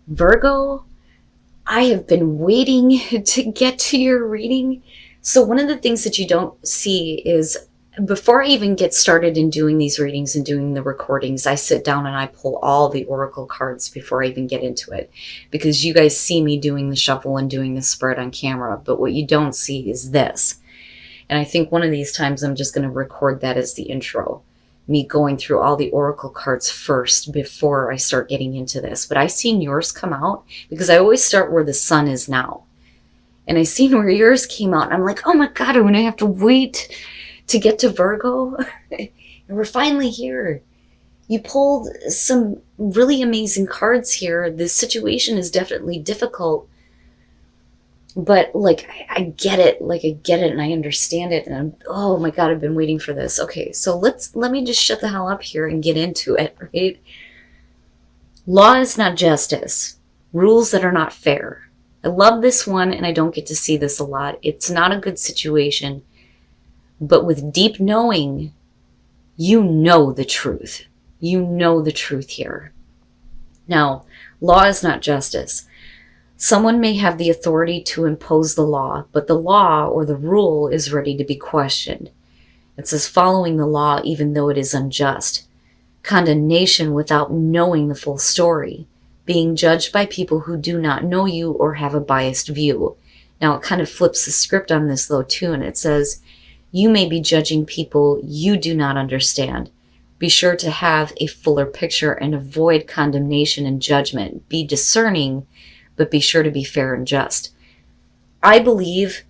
Virgo, I have been waiting to get to your reading. So one of the things that you don't see is before I even get started in doing these readings and doing the recordings, I sit down and I pull all the oracle cards before I even get into it, because you guys see me doing the shuffle and doing the spread on camera, but what you don't see is this. And I think one of these times I'm just going to record that as the intro, me going through all the oracle cards first before I start getting into this. But I seen yours come out because I always start where the sun is now. And I seen where yours came out and I'm like, oh my God, I'm going to have to wait to get to Virgo. And we're finally here. You pulled some really amazing cards here. This situation is definitely difficult, but like I get it. Like I get it and I understand it. And I'm, oh my God, I've been waiting for this. Okay, so let me just shut the hell up here and get into it, right? Law is not justice. Rules that are not fair. I love this one and I don't get to see this a lot. It's not a good situation. But with deep knowing, you know the truth. You know the truth here. Now, law is not justice. Someone may have the authority to impose the law, but the law or the rule is ready to be questioned. It says following the law even though it is unjust. Condemnation without knowing the full story. Being judged by people who do not know you or have a biased view. Now, it kind of flips the script on this though too, and it says, you may be judging people you do not understand. Be sure to have a fuller picture and avoid condemnation and judgment. Be discerning, but be sure to be fair and just. I believe,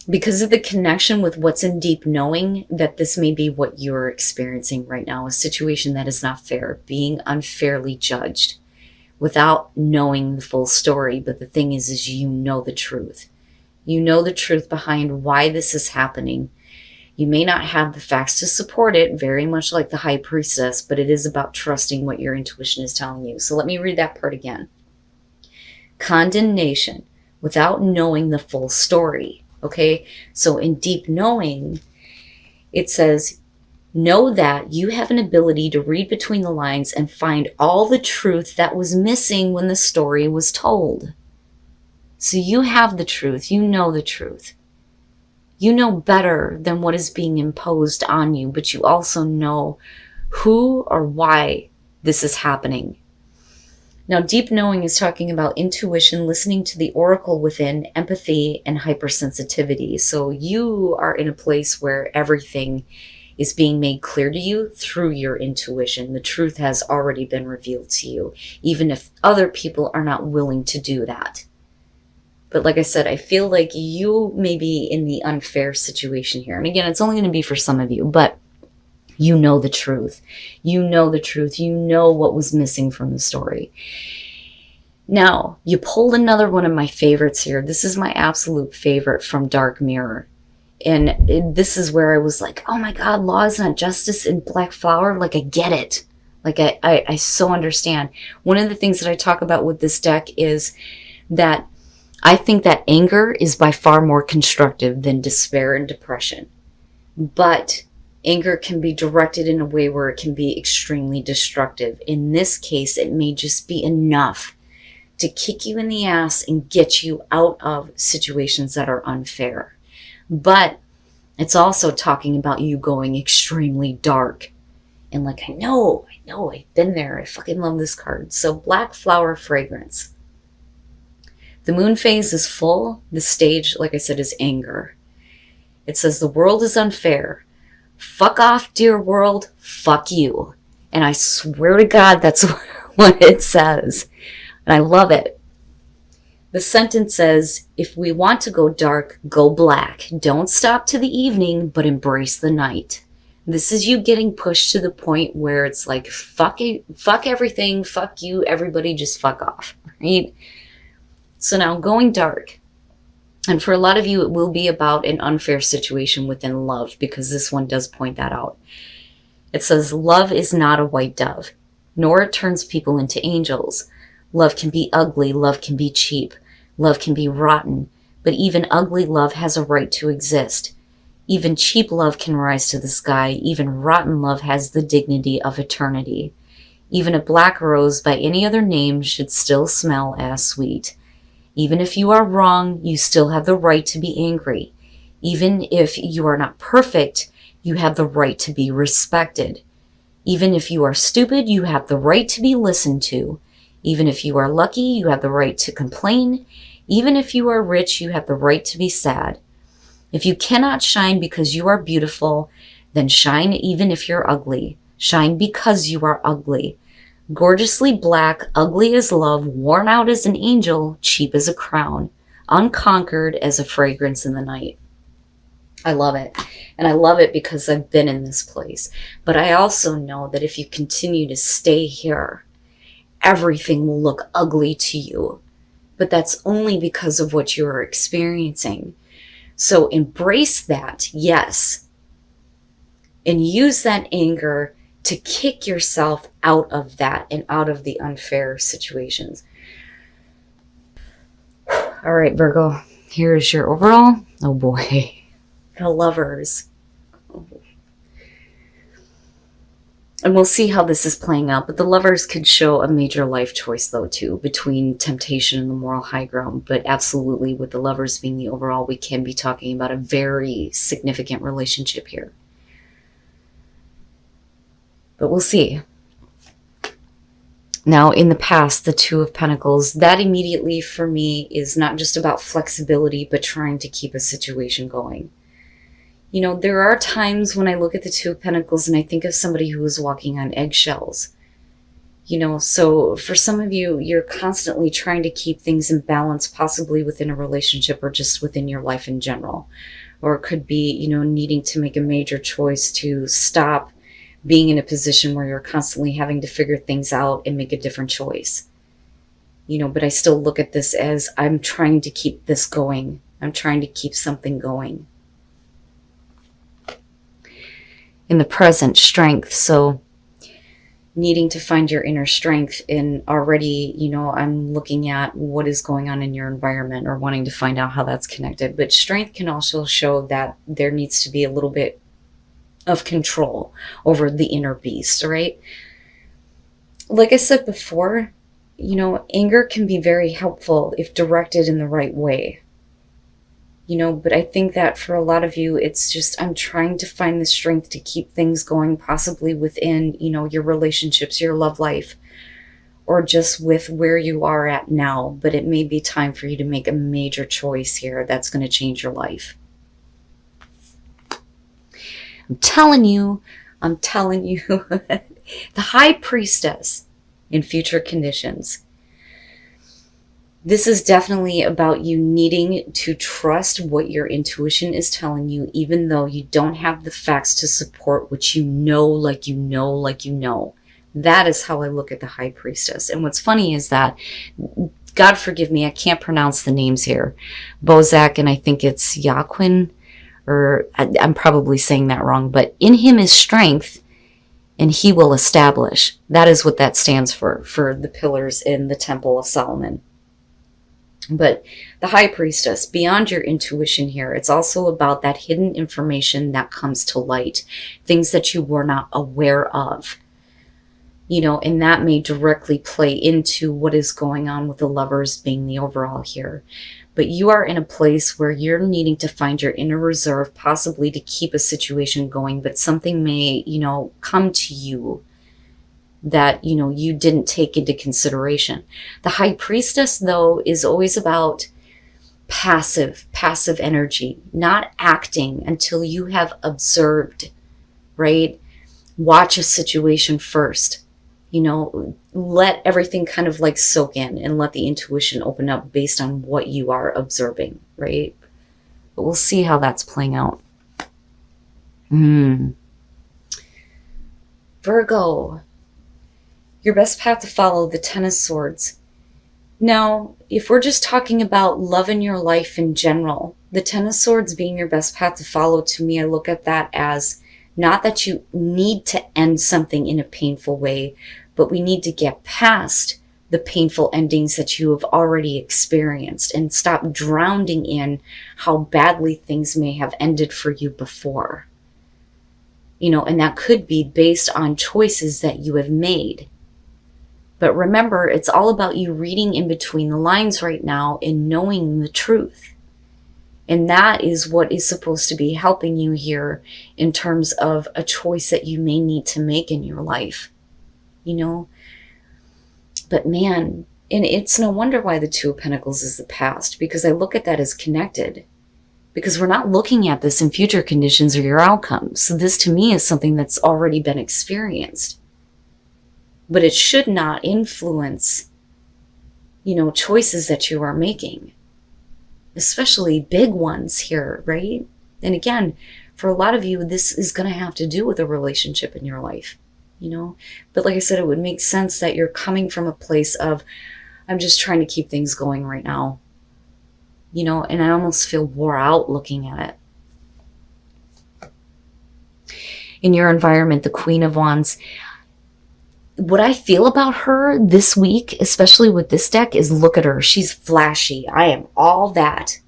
because of the connection with what's in deep knowing, that this may be what you're experiencing right now, a situation that is not fair, being unfairly judged without knowing the full story. But the thing is you know the truth. You know the truth behind why this is happening. You may not have the facts to support it, very much like the High Priestess, but it is about trusting what your intuition is telling you. So let me read that part again. Condemnation without knowing the full story. Okay, so in deep knowing, it says, know that you have an ability to read between the lines and find all the truth that was missing when the story was told. So you have the truth. You know the truth. You know better than what is being imposed on you, but you also know who or why this is happening. Now, deep knowing is talking about intuition, listening to the oracle within, empathy, and hypersensitivity. So you are in a place where everything is being made clear to you through your intuition. The truth has already been revealed to you, even if other people are not willing to do that. But like I said, I feel like you may be in the unfair situation here. And again, it's only going to be for some of you, but you know the truth. You know the truth. You know what was missing from the story. Now, you pulled another one of my favorites here. This is my absolute favorite from Dark Mirror. And this is where I was like, oh my God, law is not justice in Black Flower. Like, I get it. Like, I so understand. One of the things that I talk about with this deck is that I think that anger is by far more constructive than despair and depression. But anger can be directed in a way where it can be extremely destructive. In this case, it may just be enough to kick you in the ass and get you out of situations that are unfair. But it's also talking about you going extremely dark. And like, I know, I've been there. I fucking love this card. So Black Flower Fragrance. The moon phase is full. The stage, like I said, is anger. It says the world is unfair. Fuck off, dear world. Fuck you. And I swear to God, that's what it says. And I love it. The sentence says, if we want to go dark, go black. Don't stop to the evening, but embrace the night. This is you getting pushed to the point where it's like, fuck it, fuck everything, fuck you, everybody just fuck off, right? So now going dark. And for a lot of you, it will be about an unfair situation within love, because this one does point that out. It says, love is not a white dove, nor it turns people into angels. Love can be ugly, love can be cheap, love can be rotten, but even ugly love has a right to exist. Even cheap love can rise to the sky, even rotten love has the dignity of eternity. Even a black rose by any other name should still smell as sweet. Even if you are wrong, you still have the right to be angry. Even if you are not perfect, you have the right to be respected. Even if you are stupid, you have the right to be listened to. Even if you are lucky, you have the right to complain. Even if you are rich, you have the right to be sad. If you cannot shine because you are beautiful, then shine even if you're ugly. Shine because you are ugly. Gorgeously black, ugly as love, worn out as an angel, cheap as a crown, unconquered as a fragrance in the night. I love it. And I love it because I've been in this place. But I also know that if you continue to stay here, everything will look ugly to you. But that's only because of what you're experiencing. So embrace that, yes. And use that anger to kick yourself out of that and out of the unfair situations. All right, Virgo, here's your overall. Oh boy, the Lovers. And we'll see how this is playing out. But the Lovers could show a major life choice, though, too, between temptation and the moral high ground. But absolutely, with the Lovers being the overall, we can be talking about a very significant relationship here. But we'll see. Now, in the past, the Two of Pentacles, that immediately for me is not just about flexibility, but trying to keep a situation going. You know, there are times when I look at the Two of Pentacles and I think of somebody who is walking on eggshells. You know, so for some of you, you're constantly trying to keep things in balance, possibly within a relationship or just within your life in general. Or it could be, you know, needing to make a major choice to stop being in a position where you're constantly having to figure things out and make a different choice. You know, but I still look at this as I'm trying to keep this going. I'm trying to keep something going. In the present, strength. So needing to find your inner strength, and already, you know, I'm looking at what is going on in your environment or wanting to find out how that's connected. But strength can also show that there needs to be a little bit of control over the inner beast, right? Like I said before, you know, anger can be very helpful if directed in the right way. You know, but I think that for a lot of you, it's just, I'm trying to find the strength to keep things going, possibly within, you know, your relationships, your love life, or just with where you are at now. But it may be time for you to make a major choice here that's going to change your life. I'm telling you, the High Priestess in future conditions. This is definitely about you needing to trust what your intuition is telling you, even though you don't have the facts to support what you know, like you know, like you know. That is how I look at the High Priestess. And what's funny is that, God forgive me, I can't pronounce the names here. Bozak, and I think it's Yaquin, or I'm probably saying that wrong, but in him is strength, and he will establish. That is what that stands for the pillars in the Temple of Solomon. But the High Priestess, beyond your intuition here, it's also about that hidden information that comes to light, things that you were not aware of. You know, and that may directly play into what is going on with the Lovers being the overall here. But you are in a place where you're needing to find your inner reserve, possibly to keep a situation going, but something may, you know, come to you that, you know, you didn't take into consideration. The High Priestess, though, is always about passive energy, not acting until you have observed, right? Watch a situation first. You know, let everything kind of like soak in and let the intuition open up based on what you are observing, right? But we'll see how that's playing out. Virgo, your best path to follow, the Ten of Swords. Now, if we're just talking about love in your life in general, the Ten of Swords being your best path to follow, to me, I look at that as not that you need to end something in a painful way, but we need to get past the painful endings that you have already experienced and stop drowning in how badly things may have ended for you before. You know, and that could be based on choices that you have made. But remember, it's all about you reading in between the lines right now and knowing the truth. And that is what is supposed to be helping you here in terms of a choice that you may need to make in your life, you know? But man, and it's no wonder why the Two of Pentacles is the past, because I look at that as connected. Because we're not looking at this in future conditions or your outcomes. So this to me is something that's already been experienced. But it should not influence, you know, choices that you are making. Especially big ones here, right? And again, for a lot of you, this is going to have to do with a relationship in your life, you know? But like I said, it would make sense that you're coming from a place of, I'm just trying to keep things going right now, you know? And I almost feel wore out looking at it. In your environment, the Queen of Wands, what I feel about her this week, especially with this deck, is look at her. She's flashy. I am all that.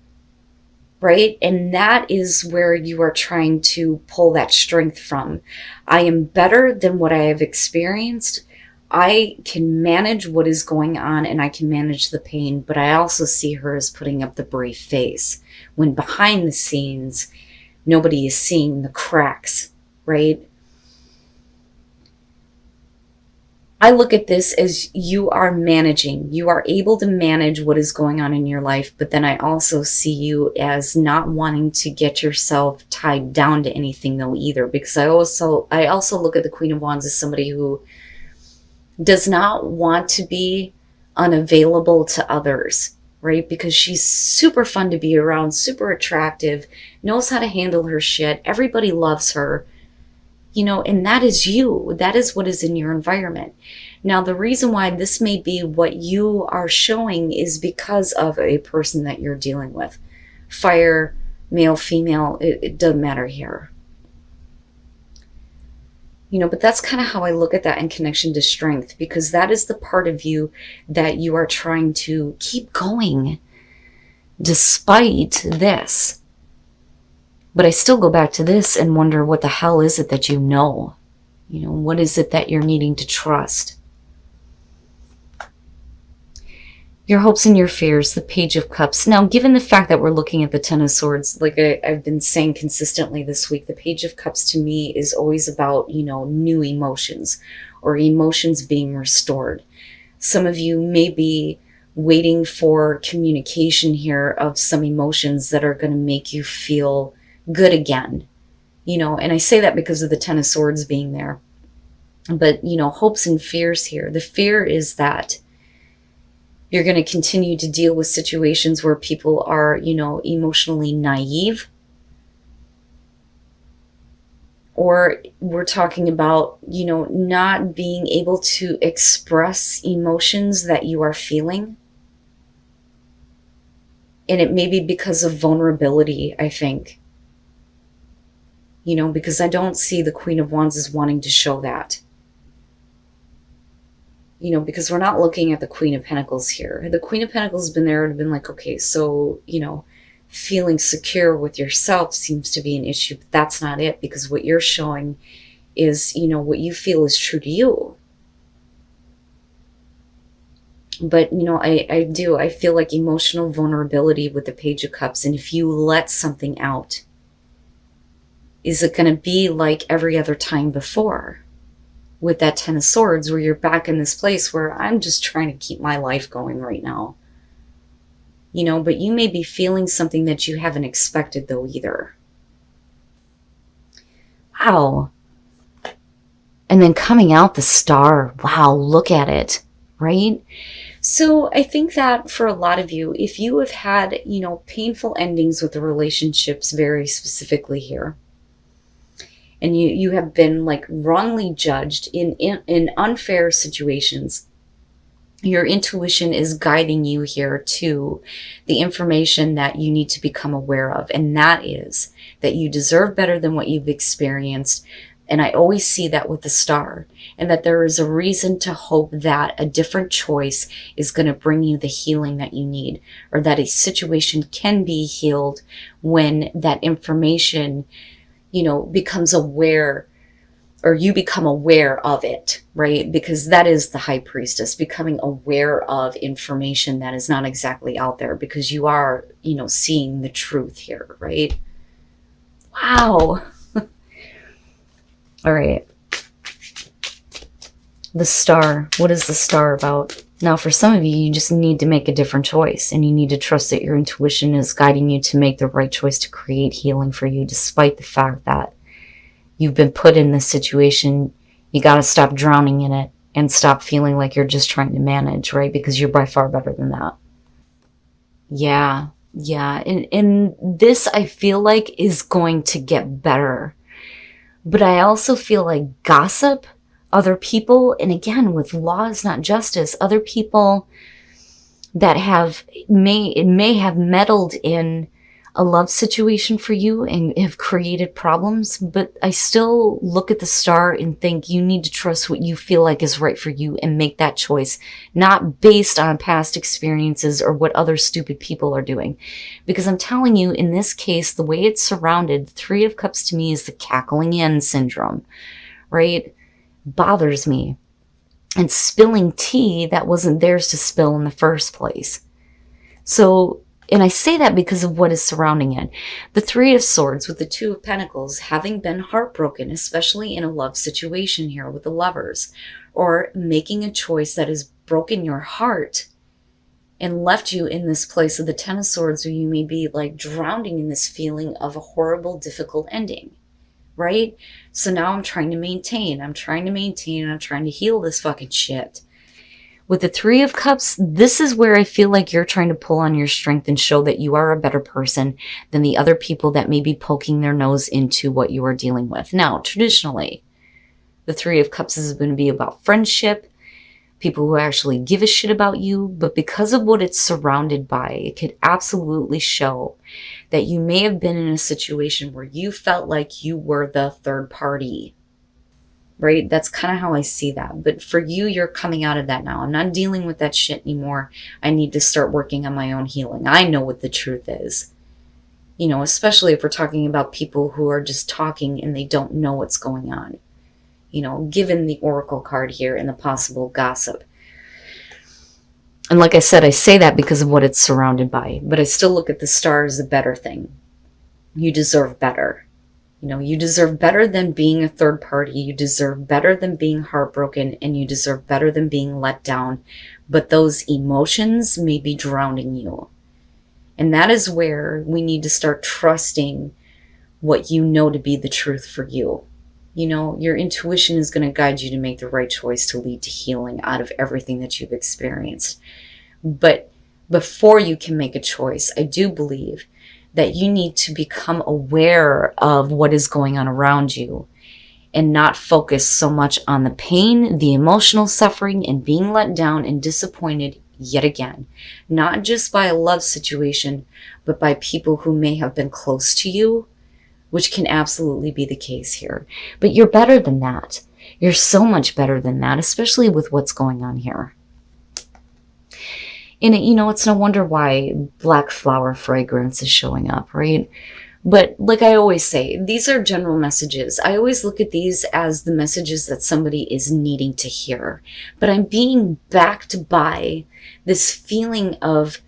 Right? And that is where you are trying to pull that strength from. I am better than what I have experienced. I can manage what is going on and I can manage the pain, but I also see her as putting up the brave face when behind the scenes, nobody is seeing the cracks, right? I look at this as you are managing. You are able to manage what is going on in your life, but then I also see you as not wanting to get yourself tied down to anything though either, because I also look at the Queen of Wands as somebody who does not want to be unavailable to others, right? Because she's super fun to be around, super attractive, knows how to handle her shit. Everybody loves her. You know, and that is you. That is what is in your environment. Now, the reason why this may be what you are showing is because of a person that you're dealing with. Fire, male, female, it doesn't matter here. You know, but that's kind of how I look at that in connection to strength, because that is the part of you that you are trying to keep going despite this. But I still go back to this and wonder, what the hell is it that you know? You know, what is it that you're needing to trust? Your hopes and your fears, the Page of Cups. Now, given the fact that we're looking at the Ten of Swords, like I've been saying consistently this week, the Page of Cups to me is always about, you know, new emotions or emotions being restored. Some of you may be waiting for communication here of some emotions that are going to make you feel good again, you know, and I say that because of the Ten of Swords being there. But, you know, hopes and fears here. The fear is that you're going to continue to deal with situations where people are, you know, emotionally naive. Or we're talking about, you know, not being able to express emotions that you are feeling. And it may be because of vulnerability, I think. You know, because I don't see the Queen of Wands as wanting to show that. You know, because we're not looking at the Queen of Pentacles here. The Queen of Pentacles has been there and been like, okay, so, you know, feeling secure with yourself seems to be an issue. But that's not it, because what you're showing is, you know, what you feel is true to you. But, you know, I feel like emotional vulnerability with the Page of Cups. And if you let something out, is it going to be like every other time before with that Ten of Swords, where you're back in this place where I'm just trying to keep my life going right now? You know, but you may be feeling something that you haven't expected though either. Wow. And then coming out the Star. Wow, look at it, right? So I think that for a lot of you, if you have had, you know, painful endings with the relationships very specifically here, and you have been like wrongly judged in unfair situations, your intuition is guiding you here to the information that you need to become aware of. And that is that you deserve better than what you've experienced. And I always see that with the Star, and that there is a reason to hope that a different choice is going to bring you the healing that you need, or that a situation can be healed when that information, you know, becomes aware or you become aware of it, right? Because that is the high priestess, becoming aware of information that is not exactly out there, because you are, seeing the truth here, right? Wow. All right. The star. What is the star about? Now, for some of you, you just need to make a different choice, and you need to trust that your intuition is guiding you to make the right choice to create healing for you, despite the fact that you've been put in this situation. You got to stop drowning in it and stop feeling like you're just trying to manage, right? Because you're by far better than that. Yeah, yeah. And this, I feel like, is going to get better. But I also feel like gossip, other people, and again, with law is not justice, other people that may have meddled in a love situation for you and have created problems, but I still look at the star and think you need to trust what you feel like is right for you and make that choice, not based on past experiences or what other stupid people are doing. Because I'm telling you, in this case, the way it's surrounded, the Three of Cups to me is the cackling hen syndrome, right? Bothers me. And spilling tea that wasn't theirs to spill in the first place. So, and I say that because of what is surrounding it. The Three of Swords with the Two of Pentacles, having been heartbroken, especially in a love situation here with the lovers, or making a choice that has broken your heart and left you in this place of the Ten of Swords, where you may be like drowning in this feeling of a horrible, difficult ending, right? So now I'm trying to heal this fucking shit. With the Three of Cups, this is where I feel like you're trying to pull on your strength and show that you are a better person than the other people that may be poking their nose into what you are dealing with. Now, traditionally, the Three of Cups is going to be about friendship, people who actually give a shit about you, but because of what it's surrounded by, it could absolutely show that you may have been in a situation where you felt like you were the third party. Right? That's kind of how I see that. But for you, you're coming out of that now. I'm not dealing with that shit anymore. I need to start working on my own healing. I know what the truth is. Especially if we're talking about people who are just talking and they don't know what's going on. Given the Oracle card here and the possible gossip. And like I said, I say that because of what it's surrounded by. But I still look at the star as a better thing. You deserve better. You deserve better than being a third party. You deserve better than being heartbroken, and you deserve better than being let down. But those emotions may be drowning you. And that is where we need to start trusting what you know to be the truth for you. Your intuition is going to guide you to make the right choice to lead to healing out of everything that you've experienced. But before you can make a choice, I do believe that you need to become aware of what is going on around you and not focus so much on the pain, the emotional suffering, and being let down and disappointed yet again. Not just by a love situation, but by people who may have been close to you, which can absolutely be the case here. But you're better than that. You're so much better than that, especially with what's going on here. And it's no wonder why black flower fragrance is showing up, right? But like I always say, these are general messages. I always look at these as the messages that somebody is needing to hear. But I'm being backed by this feeling of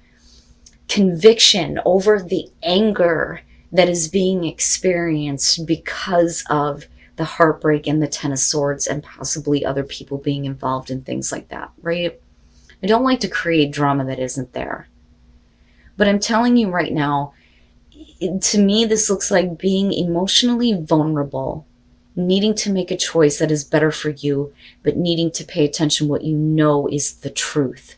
conviction over the anger that is being experienced because of the heartbreak and the Ten of Swords and possibly other people being involved in things like that, right? I don't like to create drama that isn't there. But I'm telling you right now, to me, this looks like being emotionally vulnerable, needing to make a choice that is better for you, but needing to pay attention to what you know is the truth.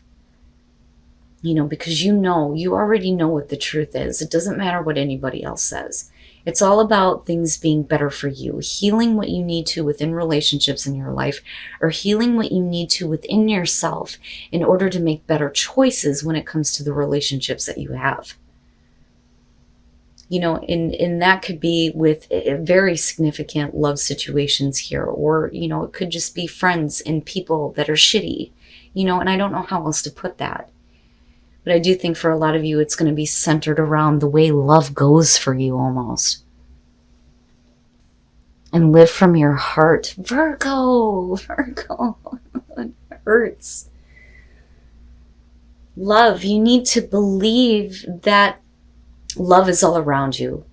Because you already know what the truth is. It doesn't matter what anybody else says. It's all about things being better for you, healing what you need to within relationships in your life, or healing what you need to within yourself in order to make better choices when it comes to the relationships that you have. And that could be with very significant love situations here, or, it could just be friends and people that are shitty, and I don't know how else to put that. But I do think for a lot of you, it's going to be centered around the way love goes for you almost. and live from your heart. Virgo, Virgo, it hurts. Love, you need to believe that love is all around you,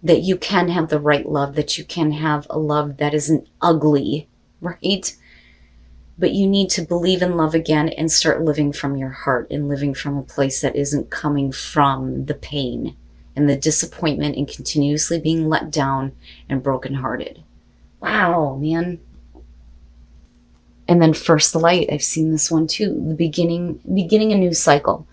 that you can have the right love, that you can have a love that isn't ugly, right? But you need to believe in love again and start living from your heart and living from a place that isn't coming from the pain and the disappointment and continuously being let down and brokenhearted. Wow, man. And then first light, I've seen this one too. The beginning a new cycle.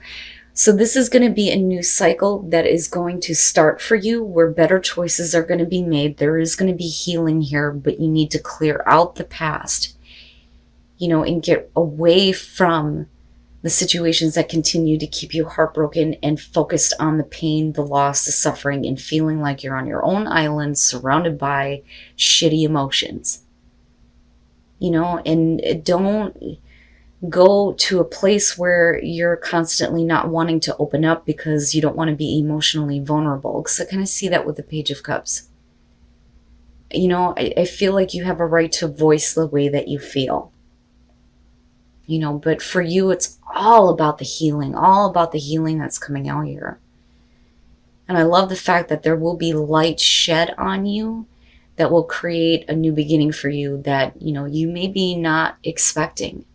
So this is going to be a new cycle that is going to start for you, where better choices are going to be made. There is going to be healing here, but you need to clear out the past, and get away from the situations that continue to keep you heartbroken and focused on the pain, the loss, the suffering, and feeling like you're on your own island surrounded by shitty emotions. And don't go to a place where you're constantly not wanting to open up because you don't want to be emotionally vulnerable. Because I kind of see that with the Page of Cups. I feel like you have a right to voice the way that you feel. But for you, it's all about the healing that's coming out here. And I love the fact that there will be light shed on you that will create a new beginning for you that, you may be not expecting.